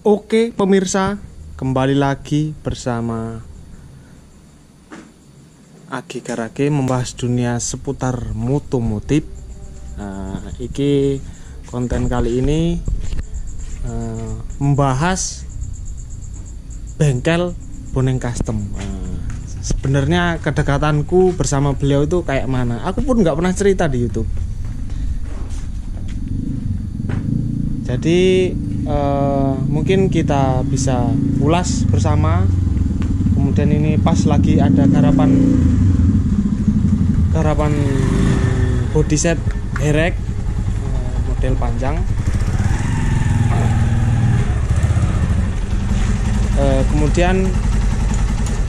Oke pemirsa, kembali lagi bersama Agi Karage membahas dunia seputar motomotif. Iki konten kali ini membahas bengkel Boneng Custom. Sebenarnya kedekatanku bersama beliau itu kayak mana? Aku pun nggak pernah cerita di YouTube. Jadi mungkin kita bisa ulas bersama. Kemudian ini pas lagi ada garapan body set herek model panjang. Kemudian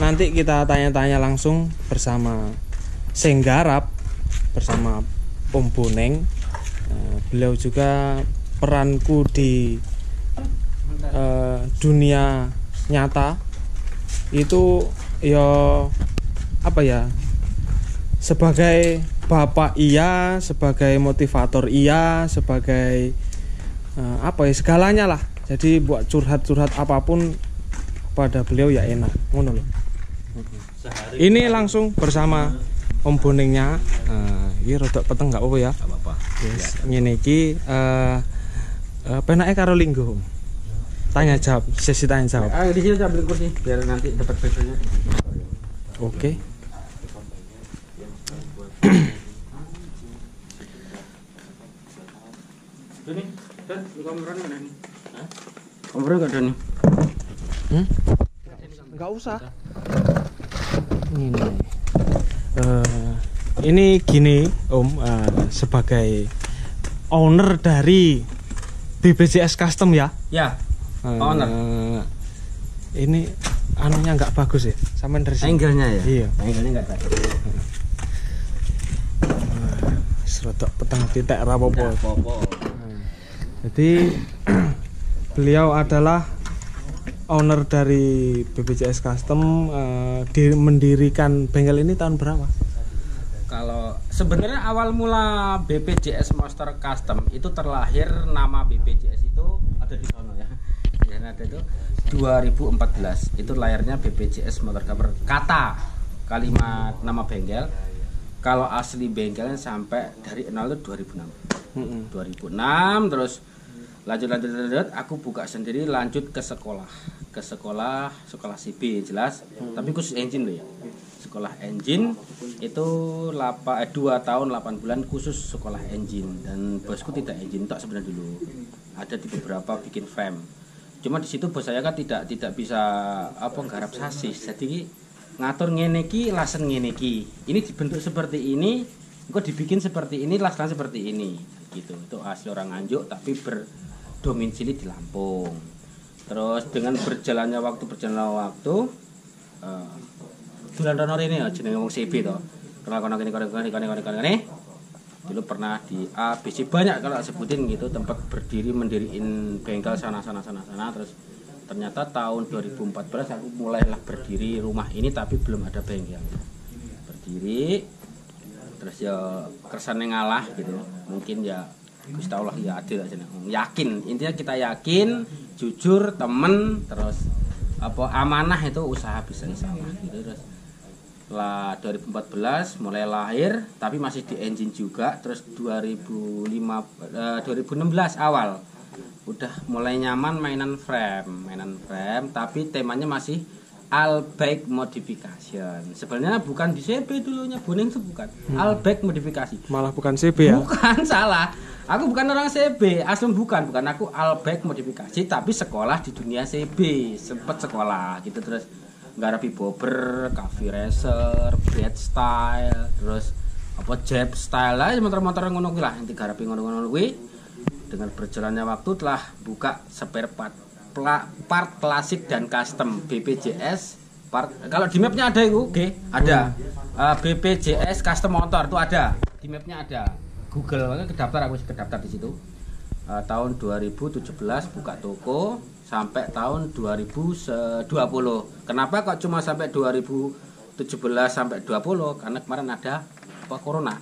nanti kita tanya-tanya langsung bersama Senggarap, bersama Om Boneng. Beliau juga peranku di dunia nyata itu sebagai bapak iya, sebagai motivator iya, sebagai segalanya lah. Jadi buat curhat apapun pada beliau ya enak ngono loh. Ini langsung bersama Om Bonengnya. Ini rodok peteng nggak apa-apa ya? Nggak apa-apa. Yes, ngene iki penake karo linggo. Tanya jawab, sesi tanya jawab. Di sini ambil kursi biar nanti dapat pensilnya. Oke. Ini, Dan, kameranya mana nih? Kameranya enggak ada nih. Enggak usah. Ini gini, Om, sebagai owner dari BPJS Custom ya. Ya. Owner. Ini anunya nggak bagus ya, sampean dari sini. Angle-nya ya? Iya. Angle-nya enggak bagus. Serodok petang titik rapopo. Popo. Jadi beliau adalah owner dari BPJS Custom. Mendirikan bengkel ini tahun berapa? Kalau sebenarnya awal mula BPJS Monster Custom itu terlahir, nama BPJS itu ada di sana ya. Dan ada itu 2014 itu lahirnya BPJS Motor Cover, kata kalimat nama bengkel. Kalau asli bengkelnya sampai dari nol itu 2006. 2006 terus lanjut aku buka sendiri, lanjut ke sekolah CB jelas, tapi khusus engine loh ya. Sekolah engine itu 2 tahun 8 bulan khusus sekolah engine, dan bosku tidak engine tak sebenarnya dulu, ada di beberapa bikin frame. Cuma di situ bos saya kan tidak bisa nggarap sasis, jadi ngatur ngene iki, lasen ngene iki, ini dibentuk seperti ini, kok dibikin seperti ini, lasen seperti ini gitu. Itu asli orang Nganjuk tapi berdomisili di Lampung. Terus dengan berjalannya waktu bulan Renor ini ya jenenge wong CB to. Kenal kono kene. Dulu pernah di ABC banyak kalau sebutin gitu, tempat mendiriin bengkel sana. Terus ternyata tahun 2014 aku mulailah berdiri rumah ini tapi belum ada bengkel. Berdiri terus ya kersane ngalah gitu. Mungkin ya Gusti Allah ya adil aja. Yakin, intinya kita yakin, jujur, temen, terus amanah itu usaha bisa insyaallah gitu. Terus setelah 2014 mulai lahir tapi masih di engine juga. Terus 2016 awal udah mulai nyaman mainan frame tapi temanya masih all bike modification. Sebenarnya bukan di CB dulunya Boneng itu bukan. All bike modifikasi. Malah bukan CB ya? Bukan, salah. Aku bukan orang CB, asli bukan aku all bike modifikasi tapi sekolah di dunia CB, sempet sekolah gitu. Terus ngarapi bobber, cafe racer, bread style, terus jet style lah, motor-motor ngono kuwi lah, inti garapi ngono-ngono kuwi. Dengan berjalannya waktu telah buka spare part klasik dan custom BPJS part. Kalau di mapnya ada itu, ada BPJS custom motor itu ada, di mapnya ada. Google aku kedaftar di situ. Tahun 2017 buka toko sampai tahun 2020. Kenapa kok cuma sampai 2017 sampai 20? Karena kemarin ada corona.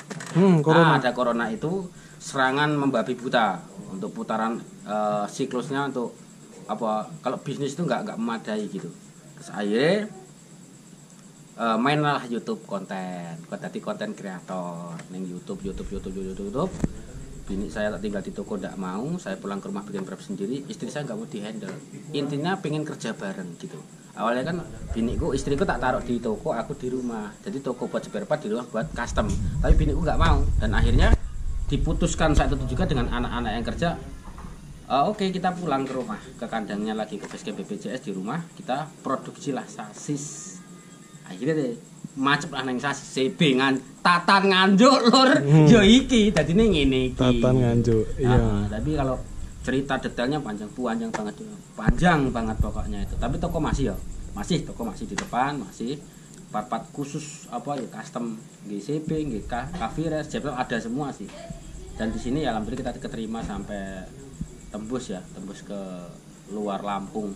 Corona. Ada corona itu serangan membabi buta untuk putaran siklusnya untuk kalau bisnis itu nggak memadai gitu. Terus akhirnya mainlah YouTube konten, jadi konten kreator neng YouTube. Bini saya tak tinggal di toko nggak mau, saya pulang ke rumah bikin prep sendiri, istri saya nggak mau dihandle. Intinya pengen kerja bareng gitu. Awalnya kan biniku, istriku tak taruh di toko, aku di rumah. Jadi toko buat spare part, di rumah buat custom. Tapi biniku nggak mau dan akhirnya diputuskan saat itu juga dengan anak-anak yang kerja. Oke, kita pulang ke rumah, ke kandangnya lagi, ke basecamp BPJS di rumah, kita produksilah sasis. Akhirnya deh macet lah neng sasis CB tatan nganjuk lur. Yo iki dadine ngene iki. Tatan nganjuk. Iya. Tapi kalau cerita detailnya panjang banget pokoknya itu. Tapi toko masih toko masih di depan, masih part-part khusus custom GCB, GK, Kavires, JPL ada semua sih. Dan di sini ya alhamdulillah kita keterima sampai tembus ke luar Lampung.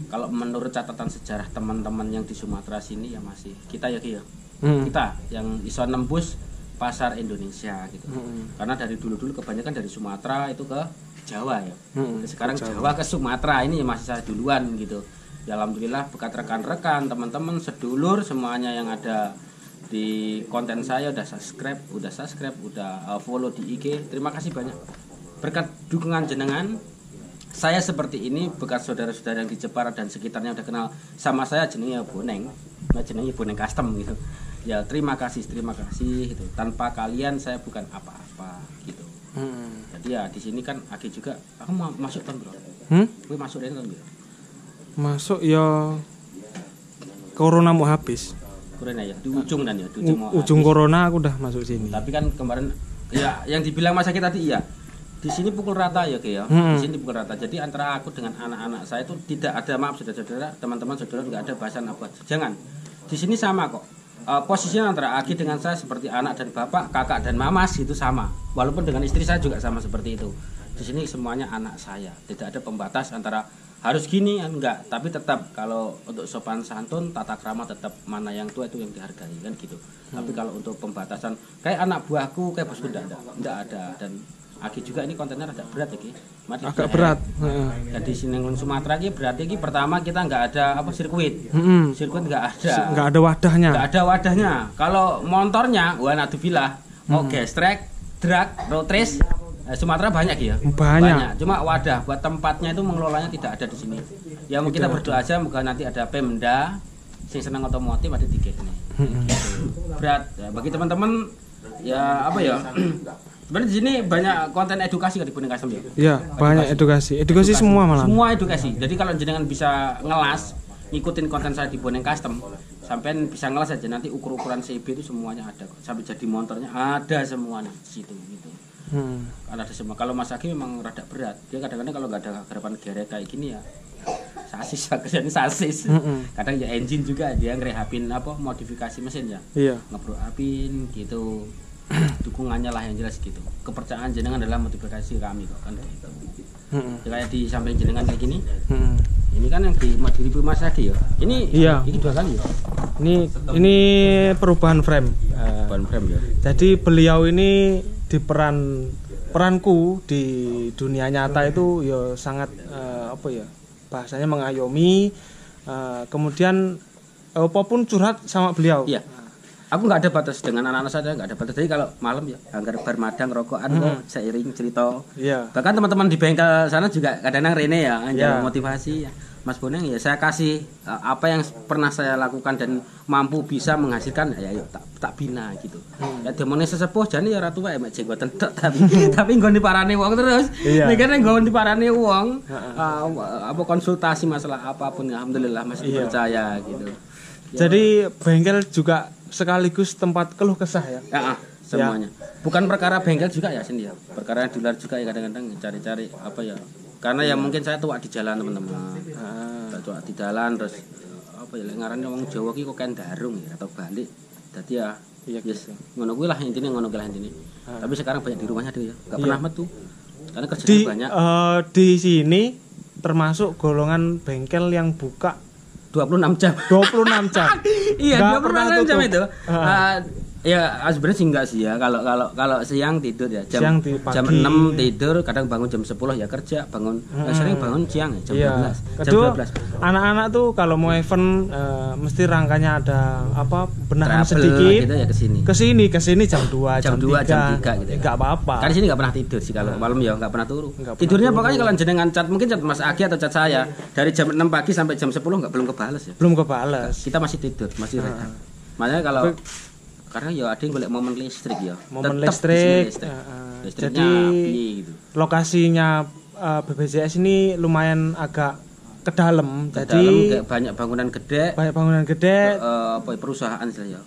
Kalau menurut catatan sejarah teman-teman yang di Sumatera sini ya masih kita kita yang iso nembus pasar Indonesia gitu. Karena dari dulu kebanyakan dari Sumatera itu ke Jawa ya. Sekarang Jawa ke Sumatera ini masih saya duluan gitu. Ya alhamdulillah berkat rekan-rekan, teman-teman, sedulur semuanya yang ada di konten saya udah subscribe, udah follow di IG. Terima kasih banyak. Berkat dukungan jenengan saya seperti ini, bekas saudara-saudara yang di Jepara dan sekitarnya udah kenal sama saya jenenge Boneng custom gitu. Ya terima kasih gitu. Tanpa kalian saya bukan apa-apa gitu. Jadi ya di sini kan Aki juga, aku mau masuk tahun bro. Gue masuk dari tahun bro. Masuk ya corona mau habis. Corona ya, di ujung dan ya, ujung corona aku udah masuk sini. Tapi kan kemarin ya yang dibilang Mas Aki tadi iya. Di sini pukul rata ya Ki ya. Di sini pukul rata. Jadi antara aku dengan anak-anak saya itu tidak ada, maaf saudara-saudara, teman-teman saudara, enggak ada bahasan apa. Jangan. Di sini sama kok. Posisinya antara Aki dengan saya seperti anak dan bapak, kakak dan mamas itu sama. Walaupun dengan istri saya juga sama seperti itu. Di sini semuanya anak saya. Tidak ada pembatas antara harus gini enggak, tapi tetap kalau untuk sopan santun, tata krama tetap mana yang tua itu yang dihargai kan gitu. Tapi kalau untuk pembatasan kayak anak buahku, kayak bosku enggak ada. Dan Aki juga ini kontennya agak berat ya Ki. Agak berat. Jadi sini Sumatera Ki berarti Ki pertama kita nggak ada sirkuit. Sirkuit nggak ada. Nggak ada wadahnya. Nggak ada wadahnya. Kalau motornya, wah nadubillah. Oke, track, drag, road race. Sumatera banyak ya. Banyak. Cuma wadah buat tempatnya itu mengelolanya tidak ada di sini. Ya mungkin kita berdoa aja moga nanti ada Pemda sing senang otomotif ada tiket ini. Berat ya, bagi teman-teman ya sebenarnya di sini banyak konten edukasi kan di Boneng Custom ya. Iya, banyak edukasi semua malah. Semua edukasi. Jadi kalau jenengan bisa ngelas, ngikutin konten saya di Boneng Custom, sampean bisa ngelas aja nanti ukur-ukuran CB itu semuanya ada kok. Sampai jadi motornya ada semuanya di situ gitu. Ada semua. Kalau Mas Aki memang rada berat. Dia kadang-kadang kalau nggak ada garapan gerek kayak gini ya sasis. Kadang ya engine juga dia ngerehabin modifikasi mesin ya. Iya. Ngebro-apin gitu. Dukungannya lah yang jelas gitu. Kepercayaan jenengan adalah motivasi kami kok kan gitu. Kayak di samping jenengan kayak gini. Ini kan yang di Mas Aki ya. Ini dua kali ya. Ini perubahan frame. Perubahan frame ya. Jadi beliau ini di peranku di dunia nyata itu ya sangat bahasanya mengayomi. Kemudian apapun curhat sama beliau. Iya. Aku nggak ada batas dengan anak-anak saya, nggak ada batas. Jadi kalau malam ya anggar bermadang rokokan kok seiring cerita. Iya. Bahkan teman-teman di bengkel sana juga kadang-kadang Rene ya, motivasi ya. Mas Boneng ya saya kasih apa yang pernah saya lakukan dan mampu bisa menghasilkan ya yuk tak bina gitu. Ya demone sesepuh jane ya ratu wae mek jenggoten tok tapi nggon diparani wong terus. Nek kene nggon diparani wong konsultasi masalah apapun alhamdulillah masih percaya gitu. Jadi bengkel juga sekaligus tempat keluh kesah ya. Semuanya. Bukan perkara bengkel juga ya sini ya. Perkara yang di luar juga ya kadang-kadang cari-cari karena ya mungkin saya tua di jalan teman-teman. Tua di jalan terus ngaranne wong Jawa ki kok kan darung ya atau balik. Dadi ya ngono kuwi lah intine Tapi sekarang banyak di rumahnya dia ya. Enggak pernah metu. Karena kerjanya banyak. Di sini termasuk golongan bengkel yang buka 26 jam. 26 jam. Iya, 26 jam itu. Ya sebenarnya sih enggak sih ya. Kalau siang tidur ya Siang jam 6 tidur, kadang bangun jam 10 ya kerja, bangun sering bangun siang ya jam Iya. 12. Kedua, Jam 12. anak-anak tuh kalau mau event mesti rangkanya ada apa benahan Travel sedikit. gitu ya ke sini. Ke sini jam 2, Jam 2, jam 3 gitu. Enggak apa-apa. Karena di sini enggak pernah tidur sih kalau malam ya enggak pernah turu. Nggak pernah Tidurnya turu. pokoknya kalau jenengan cat mungkin cat Mas Agi atau cat saya dari jam 6 pagi sampai jam 10 enggak belum kebales ya. Belum kebales. Kita masih tidur, masih rehat. Makanya kalau karena ya ada yang golek momen listrik ya. Momen Tetep listrik. di sini listriknya Jadi api gitu. lokasinya BPJS ini lumayan agak ke dalam. Ke Jadi dalam kayak banyak bangunan gede, banyak bangunan gede. apa perusahaan istilahnya.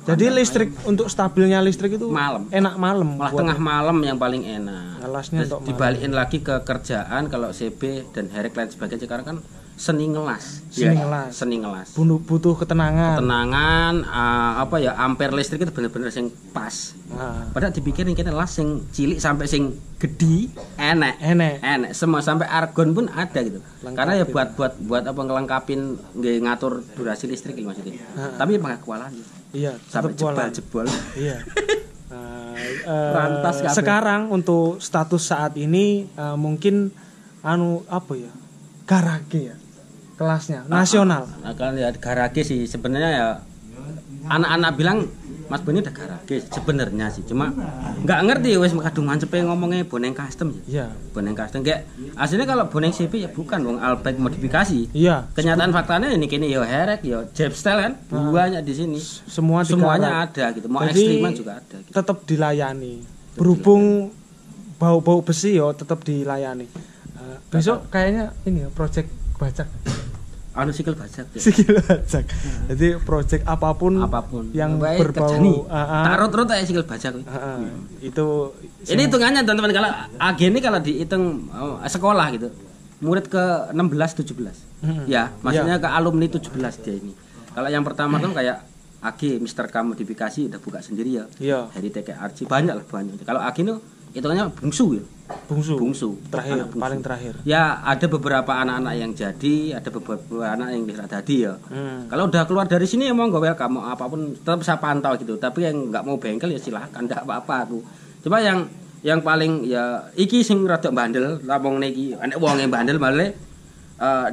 Jadi listrik untuk stabilnya listrik itu Malam. enak malam. Malah buat tengah malam yang paling enak. alasnya Terus untuk malam. dibalikin lagi ke kerjaan kalau CB dan Herek lain sebagainya sekarang kan seni ngelas. Seni Ya, ngelas. Seni ngelas. Butuh ketenangan. Tenangan apa ya ampere listrik itu bener-bener sing pas. Nah, Padahal dipikirin kene las sing cilik sampai sing gede enek. enek. Semua sampai argon pun ada gitu. Lengkap Karena ya gitu. buat apa ngelengkapin nggih ngatur durasi listrik gitu maksudnya. Tapi pakai kualan Iya, sampai tetep kualan. jebol-jebol. Iya. Rantas kabeh. Sekarang untuk status saat ini mungkin apa ya? Garage ya. Kelasnya nasional. Nah, kan ya garage sih sebenarnya ya anak-anak bilang Mas Boni udah garage sebenarnya sih cuma nggak ngerti wes kadung mancepe ngomongnya boneng custom ya. Iya. Boneng custom kayak aslinya kalau boneng CP ya bukan wong Alpek modifikasi. Iya. Kenyataan faktanya ini kini yo Herek yo Jeb Style kan banyak di sini. Semuanya ada gitu. Mau Jadi, ekstriman juga ada gitu. Tetap dilayani. Berhubung bau-bau besi yo tetap dilayani. Besok kayaknya ini ya project bajak. Anu sikil bajak ya. Sikil bajak. Jadi project apapun yang Baik, berbau tarut-tarut aja sikil bajak. itu Ini hitungannya teman-teman kalau AG ini kalau dihitung sekolah gitu. Murid ke 16 17. Ya, maksudnya ke alumni 17 dia ini. Kalau yang pertama tuh kayak AG Mr. K modifikasi udah buka sendiri ya. Iya. Dari TKRC banyak lah banyak. Kalau AG itu hitungannya bungsu ya. Bungsu. Terakhir, Anak bungsu. paling terakhir. Ya ada beberapa anak-anak yang jadi, ada beberapa anak yang tidak jadi ya. Kalau udah keluar dari sini ya mau nggak welcome, mau apapun tetap saya pantau gitu. Tapi yang nggak mau bengkel ya silahkan, nggak apa-apa aku. Cuma yang paling ya iki sing rada bandel, lapong niki, anak wong yang bandel malah.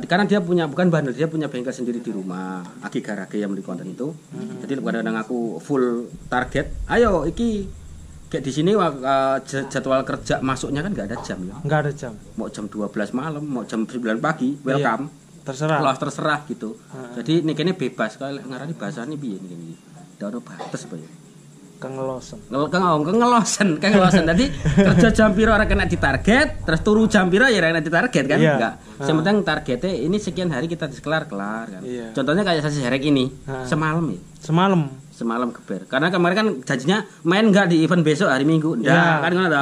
Karena dia punya bukan bandel, dia punya bengkel sendiri di rumah. Aki garage yang beli konten itu. Jadi kadang-kadang aku full target. Ayo iki kayak di sini jadwal kerja masuknya kan nggak ada jam ya. Nggak ada jam. Mau jam 12 malam, mau jam 9 pagi, welcome. Terserah. Kelas terserah gitu. Jadi ini bebas kalau ngarani bahasane piye niki. Ndak ono batas apa ya. Kengelosen. Kengelosen. Tadi kerja jam piro ora kena ditarget, terus turu jam piro ya ora kena ditarget kan? Iya. Enggak. Yang penting targetnya ini sekian hari kita kelar kan. Iya. Contohnya kayak sasi Herek ini, semalam ya. Semalam geber. Karena kemarin kan janjinya main enggak di event besok hari Minggu. Ndak, kan ngono ta.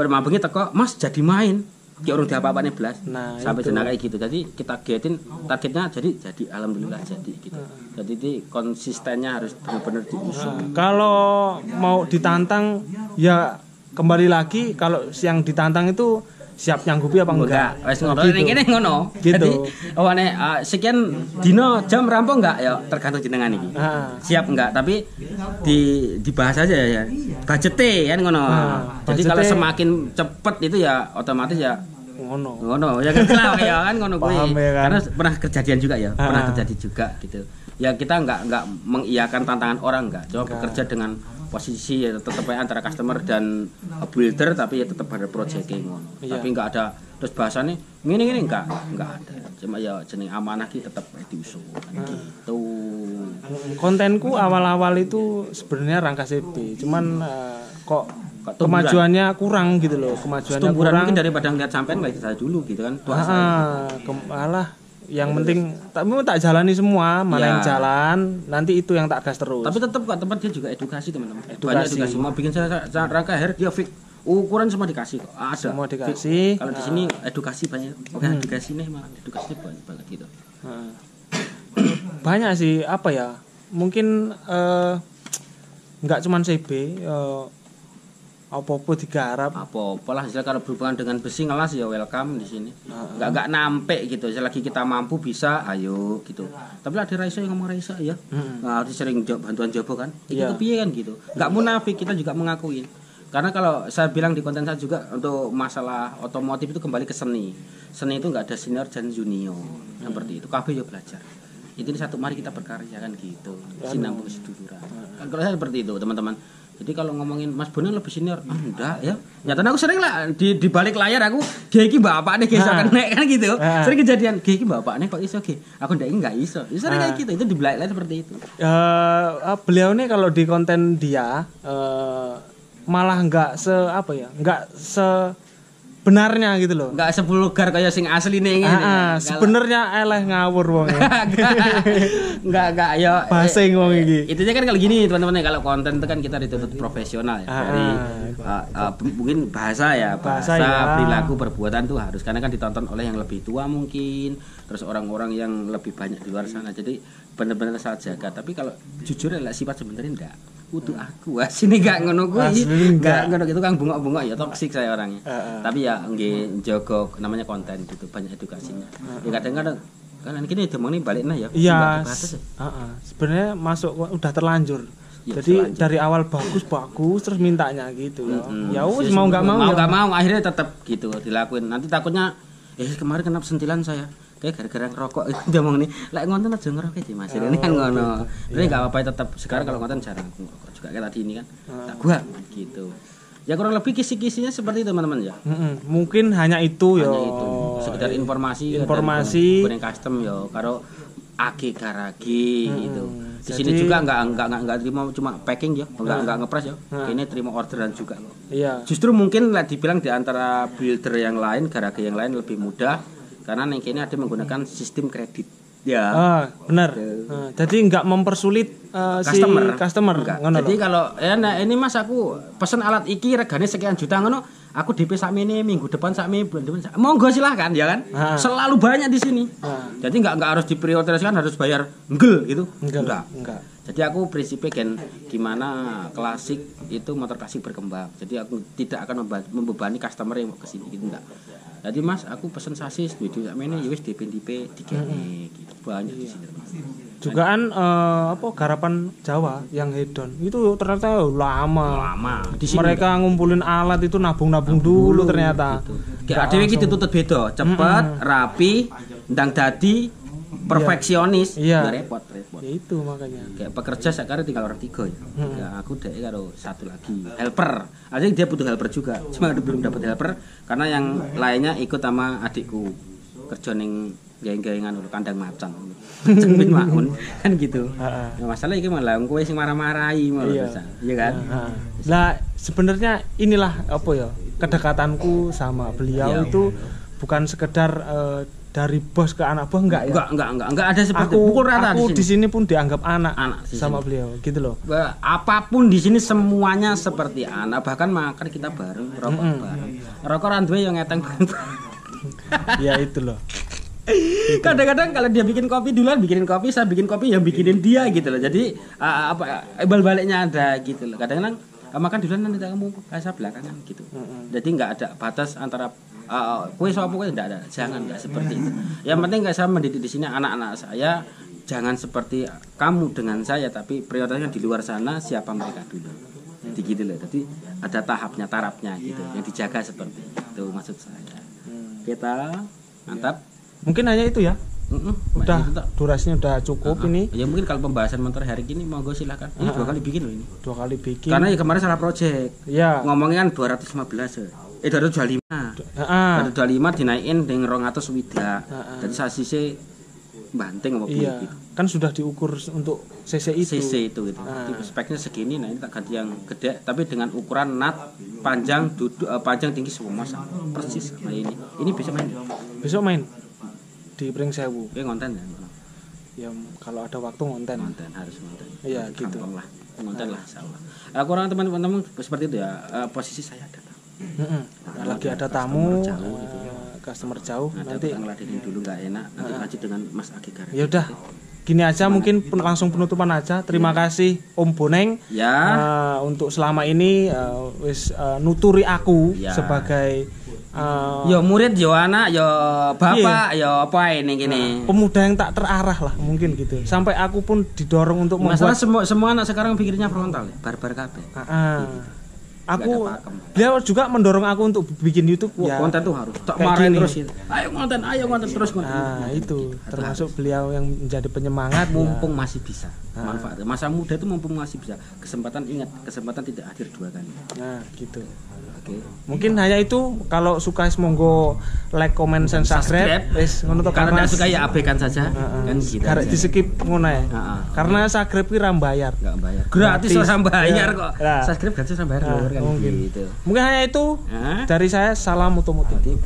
Bar mabengi teko, Mas jadi main. Ki urung diapa-apane blas. Nah, sampai itu. jenaka kayak gitu. Jadi kita getin targetnya jadi alhamdulillah jadi gitu. Jadi ini konsistennya harus benar-benar diusung. Kalau mau ditantang ya kembali lagi kalau yang ditantang itu siap nyanggupi apa enggak. Wes ngono ning kene ngono. Gitu. Jadi awane sekian dino jam rampung enggak ya tergantung jenengan iki. Siap enggak tapi dibahas aja ya. Budgete kan ngono. Jadi kalau semakin cepet itu ya otomatis ya ngono ya kan ya kan ngono kuwi. Ya kan? Karena pernah kejadian juga ya, pernah terjadi juga gitu. Ya kita enggak mengiyakan tantangan orang enggak. Coba bekerja dengan posisi ya tetap antara customer dan builder tapi ya tetap ada projecting ngono. Iya. Tapi enggak ada terus bahasane ngene enggak ada. Cuma ya jeneng amanah ki tetap diusung gitu. Kontenku awal-awal itu sebenarnya rangka CB, cuman kok kemajuannya kurang gitu loh, kemajuannya kurang. Mungkin daripada ngeliat sampean baik saya dulu gitu kan. Malah yang penting tak jalani semua, mana yang jalan, nanti itu yang tak gas terus. Tapi tetap kok tempat dia juga edukasi teman-teman. Edukasi. Banyak edukasi. Mau bikin saya rangka hair dia fix ukuran semua dikasih kok. Ada. Semua dikasih. Kalau di sini edukasi banyak. Oke, edukasi nih malah edukasinya banyak banget gitu. Banyak sih apa ya? Mungkin nggak cuman CB, Apa-apa digarap. Apa-apa lah, kalau berhubungan dengan besi ngelas ya welcome di sini. Enggak nampek gitu. Selagi kita mampu bisa, ayo gitu. Tapi ada Raisa yang ngomong Raisa ya. Nah, sering bantuan jobo kan. Itu kepiye kan gitu. Enggak munafik, kita juga mengakuin. Karena kalau saya bilang di konten saya juga untuk masalah otomotif itu kembali ke seni. Seni itu enggak ada senior dan junior. Seperti itu. Kabeh yo belajar. Itu satu mari kita berkarya kan gitu. Sinambung seduluran. Kan kalau saya seperti itu, teman-teman. Jadi kalau ngomongin Mas Bono lebih senior, enggak ya. Nyatanya aku sering lah di balik layar aku, "Ge iki bapakne ge iso kenek" kan gitu. Sering kejadian, "Ge iki bapakne kok iso ge." Aku ndak enggak iso. Ya sering kayak gitu. Itu di balik layar seperti itu. Beliau nih kalau di konten dia malah enggak benarnya gitu loh. Enggak sepulugar kayak sing asline ngene. Sebenarnya eleh ngawur wong ya. Enggak ya. Basing wong iki. Itunya kan kalau gini teman-teman, kalau konten itu kan kita dituntut profesional ya. Dari mungkin bahasa ya, perilaku, perbuatan tuh harus, karena kan ditonton oleh yang lebih tua mungkin, terus orang-orang yang lebih banyak di luar sana. Jadi benar-benar saya jaga. Tapi kalau jujur adalah sifat sebenarnya enggak. Kudu aku sini gak ngono kuwi. Enggak ngono gitu Kang, bungok-bungok ya, toksik saya orangnya. Tapi ya nggih njogo namanya konten gitu, banyak edukasinya. Ya kadang-kadang kan ini demong balik nah ya. Iya. Sebenarnya masuk udah terlanjur. Ya, jadi dari awal bagus terus mintanya gitu ya. Ya wis mau enggak mau akhirnya tetap gitu dilakuin. Nanti takutnya kemarin kena sentilan saya. Kayak gara-gara ngerokok itu ngomong nih, lek ngonten aja ngerokok iki Mas. Ini kan ngono. Tapi enggak apa-apa, tetap sekarang kalau ngonten jarang ngerokok juga kayak tadi ini kan. Tak gua gitu. Ya kurang lebih kisi-kisinya seperti itu teman-teman ya. Mungkin hanya itu ya. Sekedar informasi goreng custom ya karo agi garagi gitu. Di sini juga enggak terima cuma packing ya, enggak ngepres ya. Ini terima orderan juga kok. Iya. Justru mungkin lah dibilang di antara builder yang lain, garage yang lain lebih mudah. Karena yang ini ada menggunakan sistem kredit. Ya. Benar. Jadi enggak mempersulit customer. Jadi kalau ini Mas aku pesen alat iki regane sekian juta ngono, aku DP sakmene minggu depan sakmene bulan depan. Monggo silahkan ya kan. Selalu banyak di sini. Jadi enggak harus diprioritaskan harus bayar enggel gitu. Enggak. Jadi aku prinsipnya kan gimana klasik itu motor klasik berkembang. Jadi aku tidak akan membebani customer yang mau ke sini gitu enggak. Jadi Mas, aku pesen sasis duit sakmene ya wis DP dikene gitu. Banyak di sini. Juga kan garapan Jawa yang hedon itu ternyata lama. Di sini mereka ngumpulin alat itu nabung dulu ternyata. Kayak dhewe iki dituntut beda, cepet, rapi, ndang dadi perfeksionis. Iya. Repot. Ya itu makanya. Kayak pekerja sekarang tinggal orang 3 ya. Ya aku dek karo satu lagi helper. Artinya dia butuh helper juga. Cuma belum dapat helper karena yang lainnya ikut sama adikku. Kerja ning gaeng-gaengan kandang macan. Cengpin maun kan gitu. Ya masalah iki malah kowe sing marah-marahi malah bisa. Iya kan? Lah sebenarnya inilah apa ya? Kedekatanku sama beliau itu bukan sekedar dari bos ke anak buah enggak ada seperti pukul rata aku di sini pun dianggap anak sama sini. Beliau gitu loh. Apapun di sini semuanya seperti anak, bahkan makan kita bareng, rokok bareng. Rokok randuwe yang ngeteng bareng. Ya itu loh. Kadang-kadang kalau dia bikin kopi duluan bikinin kopi, saya bikin kopi yang bikinin dia gitu loh. Jadi bal-baliknya ada gitu loh. Kadang-kadang makan duluan nanti kamu saya belakangan gitu. Jadi enggak ada batas antara kue sapa kue enggak seperti itu. Yang penting saya mendidik di sini anak-anak saya jangan seperti kamu dengan saya, tapi prioritasnya di luar sana siapa mereka dulu. Jadi gitu loh. Jadi ada tarafnya gitu yang dijaga seperti itu maksud saya. Kita mantap. Mungkin hanya itu ya. Udah durasinya udah cukup ini. Ya mungkin kalau pembahasan motor hari ini monggo silakan. Ini 2 kali bikin loh ini. 2 kali bikin. Karena ya kemarin salah project. Iya. Ngomongnya kan 215 ya. 225. 225 dinaikin dengan 200 widak. Jadi sasisnya banting apa iya. Gitu. Kan sudah diukur untuk CC itu. CC itu gitu. Speknya segini, nah ini tak ganti yang gede tapi dengan ukuran nut panjang panjang tinggi semua persis sama ini. Ini bisa main. Besok main di Pringsewu. Ya ngonten ya. Ya kalau ada waktu ngonten harus ngonten. Iya gitu. Lah. Ngonten lah insyaallah. Kurang teman-teman seperti itu ya. Posisi saya ada. Lagi ada tamu jauh, gitu. Customer jauh nanti ngeladenin dulu nggak enak nanti lanjut dengan Mas Agi Garage. Ya udah gini aja mungkin langsung penutupan aja. Terima kasih Om Boneng Ya. untuk selama ini wis nuturi aku Ya. sebagai Yo murid, yo anak, yo bapak, yo apa ini gini. pemuda yang tak terarah lah mungkin gitu. Sampai aku pun didorong untuk Masalah membuat semua anak sekarang pikirnya frontal, ya, barbar kabeh. aku Nggak ada pakem. beliau juga mendorong aku untuk bikin YouTube ya. Konten tuh harus tak Kayak marahin gini. terus gitu. Ayo konten terus konten. Nah, itu termasuk beliau yang menjadi penyemangat Mumpung masih bisa manfaatnya. Masa muda itu mumpung masih bisa. Kesempatan ingat, kesempatan tidak hadir dua kali. Nah, gitu. Oke. Mungkin hanya itu. Kalau suka monggo like, comment, dan subscribe. Wis ngono to Kalau Mas. tidak suka ya abaikan saja. Kan gitu. Karek di skip ngono ya. Heeh. Karena subscribe ki ra bayar. Enggak bayar. Gratis orang bayar Ya. kok. Nah. Subscribe gratis orang bayar Nah, lho, kan mungkin. gitu. Mungkin hanya itu Hah? dari saya. Salam mutu-mutu. Jadi